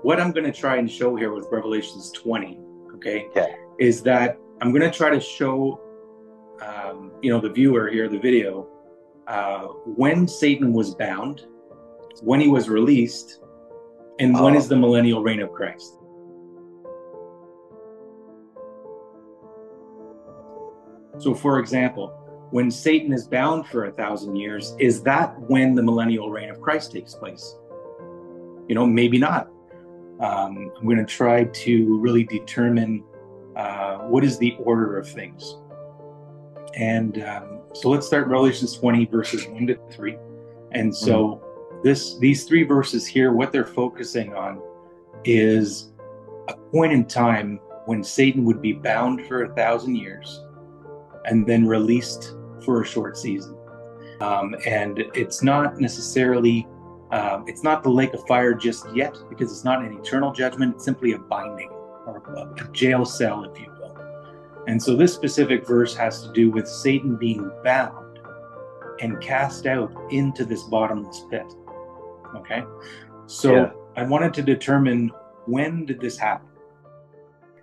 what I'm going to try and show here with Revelations 20, okay, Okay. is that I'm going to try to show, the viewer here, the video, when Satan was bound, when he was released, and when is Oh, the millennial reign of Christ. So, for example, when Satan is bound for 1,000 years, is that when the millennial reign of Christ takes place? Maybe not. I'm going to try to really determine what is the order of things. And so let's start Revelations 20, verses 1 to 3. And mm, so these three verses here, what they're focusing on is a point in time when Satan would be bound for 1,000 years and then released for a short season. And it's not necessarily, it's not the lake of fire just yet, because it's not an eternal judgment. It's simply a binding or a jail cell, if you will. And so this specific verse has to do with Satan being bound and cast out into this bottomless pit. Okay. yeah. So I wanted to determine, when did this happen?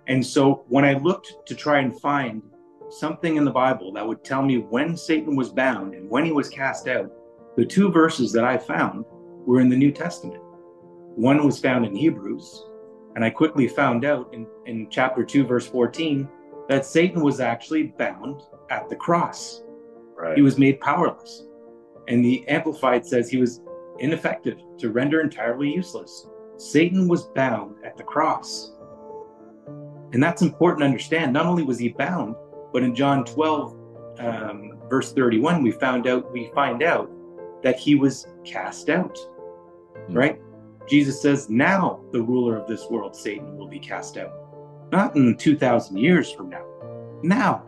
And so when I looked to try and find something in the Bible that would tell me when Satan was bound and when he was cast out, the two verses that I found were in the New Testament. One was found in Hebrews, and I quickly found out in chapter 2, verse 14, that Satan was actually bound at the cross. He Right. was made powerless. And the Amplified says he was ineffective, to render entirely useless. Satan was bound at the cross. And that's important to understand. Not only was he bound, but in John 12, verse 31, we find out that he was cast out, Mm, right? Jesus says, now the ruler of this world, Satan, will be cast out. Not in 2,000 years from now,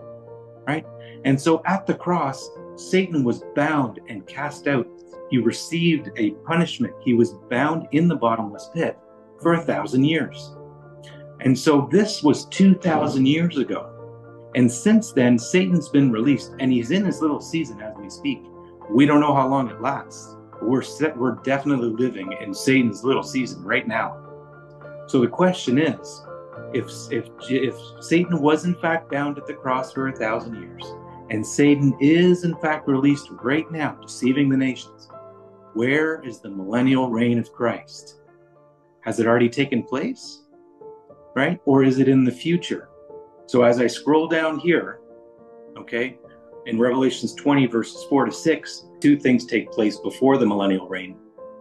right? And so at the cross, Satan was bound and cast out. He received a punishment. He was bound in the bottomless pit for 1,000 years. And so this was 2,000 years ago. And since then, Satan's been released, and he's in his little season as we speak. We don't know how long it lasts. We're definitely living in Satan's little season right now. So the question is, if Satan was in fact bound at the cross for 1,000 years, and Satan is in fact released right now, deceiving the nations, where is the millennial reign of Christ? Has it already taken place? Right? Or is it in the future? So as I scroll down here, okay, in Revelations 20, verses 4 to 6, two things take place before the millennial reign.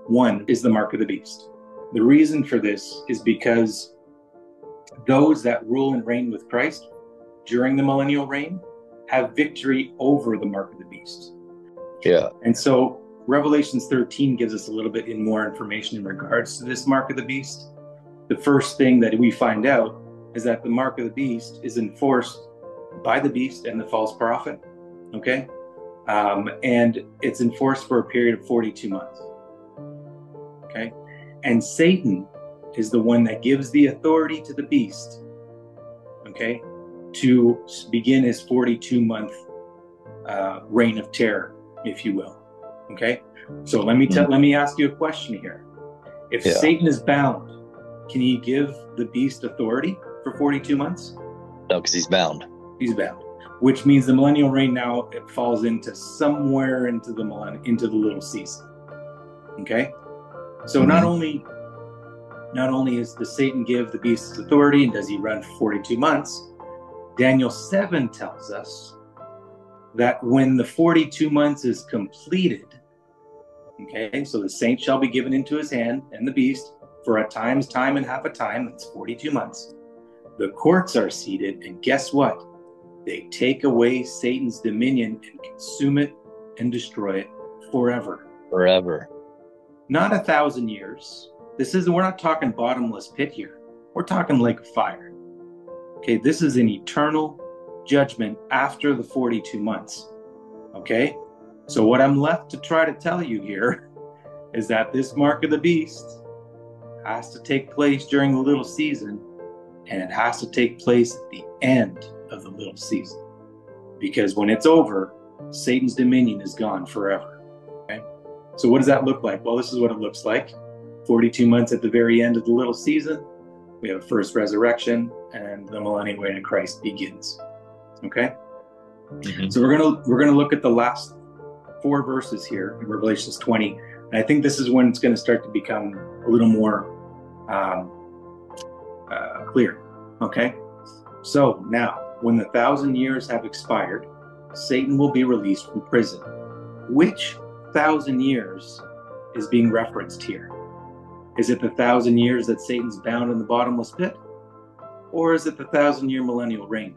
One is the mark of the beast. The reason for this is because those that rule and reign with Christ during the millennial reign have victory over the mark of the beast. yeah. And so Revelations 13 gives us a little bit more information in regards to this mark of the beast. The first thing that we find out is that the mark of the beast is enforced by the beast and the false prophet, okay? And it's enforced for a period of 42 months, okay? And Satan is the one that gives the authority to the beast, okay, to begin his 42-month reign of terror, if you will, okay? So let Mm, me ask you a question here. If yeah. Satan is bound, can he give the beast authority for 42 months? No, because he's bound. He's bound, which means the millennial reign now, it falls into somewhere into the little season. Okay, so not Hmm. only does Satan give the beast his authority and does he run for 42 months, Daniel 7 tells us that when the 42 months is completed, okay, so the saint shall be given into his hand and the beast for a time's time and half a time, that's 42 months. The courts are seated, and guess what? They take away Satan's dominion and consume it and destroy it forever. Forever. Not 1,000 years. We're not talking bottomless pit here. We're talking lake of fire. Okay, this is an eternal judgment after the 42 months. Okay, so what I'm left to try to tell you here is that this mark of the beast has to take place during the little season, and it has to take place at the end of the little season. Because when it's over, Satan's dominion is gone forever. Okay? So what does that look like? Well, this is what it looks like. 42 months at the very end of the little season. We have a first resurrection, and the millennial reign of Christ begins. Okay? Mhm. So we're gonna look at the last 4 verses here in Revelations 20, and I think this is when it's going to start to become a little more clear. Okay, so now when the 1,000 years have expired, Satan will be released from prison. Which 1,000 years is being referenced here? Is it the 1,000 years that Satan's bound in the bottomless pit, or is it the 1,000-year millennial reign?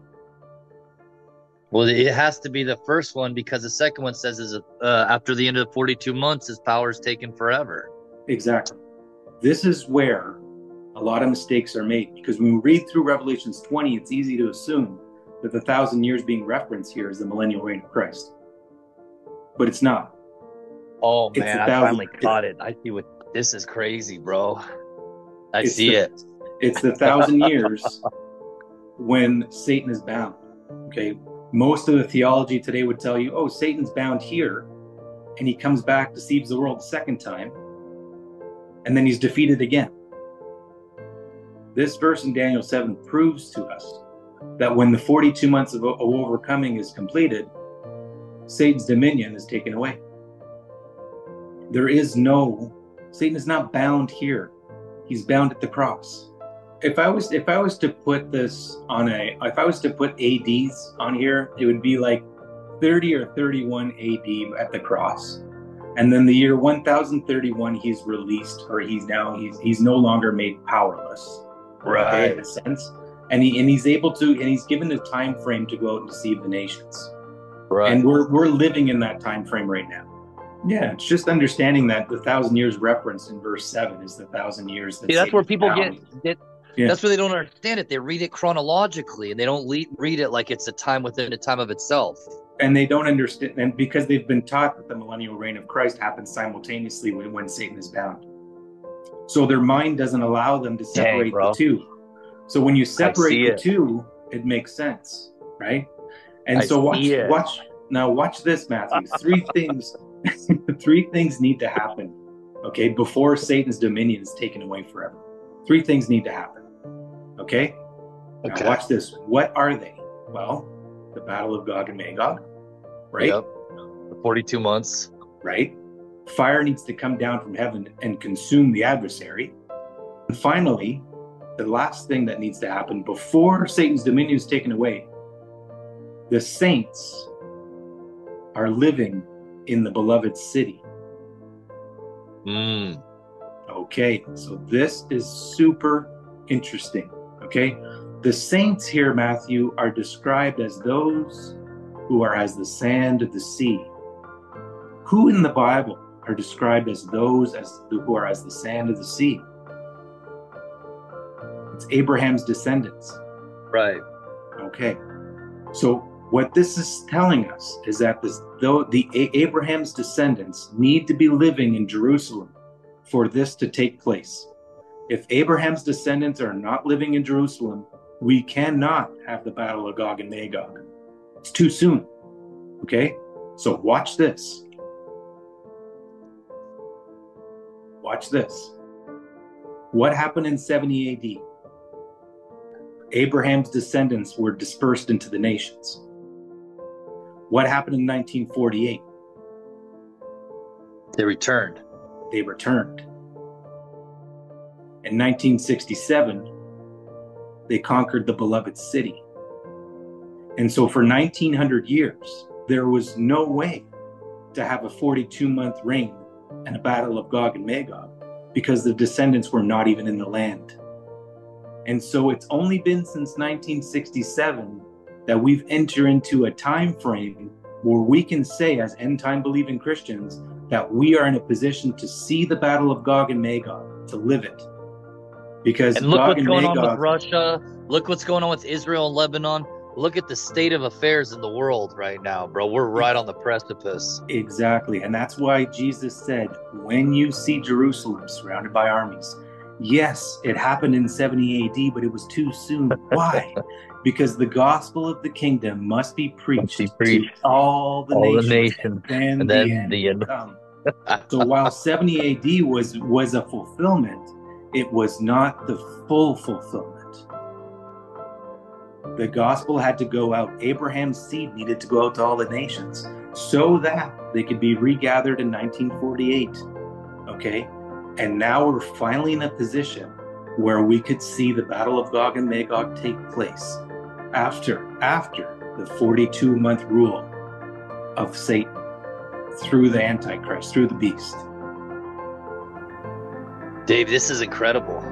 Well, it has to be the first one, because the second one says is after the end of the 42 months, his power is taken forever. Exactly. This is where a lot of mistakes are made, because when we read through Revelations 20, it's easy to assume that the 1,000 years being referenced here is the millennial reign of Christ. But it's not. Oh, It's man, I finally caught it. I see what this is crazy, bro. I see it. It's the 1,000 years when Satan is bound. Okay. Most of the theology today would tell you, oh, Satan's bound here, and he comes back, deceives the world the second time, and then he's defeated again. This verse in Daniel 7 proves to us that when the 42 months of overcoming is completed, Satan's dominion is taken away. Satan is not bound here. He's bound at the cross. If I was to put this on if I was to put ADs on here, it would be like 30 or 31 AD at the cross. And then the year 1031, he's released, or he's no longer made powerless. Right. Okay, in a sense. And he's able to, and he's given a time frame to go out and deceive the nations. Right. And we're living in that time frame right now. Yeah, it's just understanding that the 1,000 years referenced in verse 7 is the 1,000 years that that's where people bound. get Yeah. That's where they don't understand it. They read it chronologically, and they don't read it like it's a time within a time of itself. And they don't understand, and because they've been taught that the millennial reign of Christ happens simultaneously when Satan is bound. So their mind doesn't allow them to separate the two. So when you separate the two, it makes sense, right? And so watch this, Matthew. 3 things, 3 things need to happen, okay, before Satan's dominion is taken away forever. 3 things need to happen. Okay? Now watch this. What are they? Well, the battle of Gog and Magog, right? Yep. The 42 months. Right? Fire needs to come down from heaven and consume the adversary. And finally, the last thing that needs to happen before Satan's dominion is taken away, the saints are living in the beloved city. Okay, so this is super interesting. Okay, the saints here, Matthew, are described as those who are as the sand of the sea. Who in the Bible are described as those who are as the sand of the sea? It's Abraham's descendants. Right. Okay, so what this is telling us is that Abraham's descendants need to be living in Jerusalem for this to take place. If Abraham's descendants are not living in Jerusalem, we cannot have the battle of Gog and Magog. It's too soon. Okay? So watch this. Watch this. What happened in 70 AD? Abraham's descendants were dispersed into the nations. What happened in 1948? They returned. They returned. In 1967, they conquered the beloved city. And so for 1900 years, there was no way to have a 42-month reign and a battle of Gog and Magog, because the descendants were not even in the land. And so it's only been since 1967 that we've entered into a time frame where we can say, as end-time believing Christians, that we are in a position to see the battle of Gog and Magog, to live it. Because and look Gog what's and going Magog, on with Russia. Look what's going on with Israel and Lebanon. Look at the state of affairs in the world right now, bro. We're right on the precipice. Exactly. And that's why Jesus said, when you see Jerusalem surrounded by armies, yes, it happened in 70 AD, but it was too soon. Why? Because the gospel of the kingdom must be preached to all the nations. And then the end. Come. So while 70 AD was a fulfillment, it was not the full fulfillment. The gospel had to go out. Abraham's seed needed to go out to all the nations so that they could be regathered in 1948. Okay? And now we're finally in a position where we could see the Battle of Gog and Magog take place after the 42-month rule of Satan through the Antichrist, through the beast. Dave, this is incredible.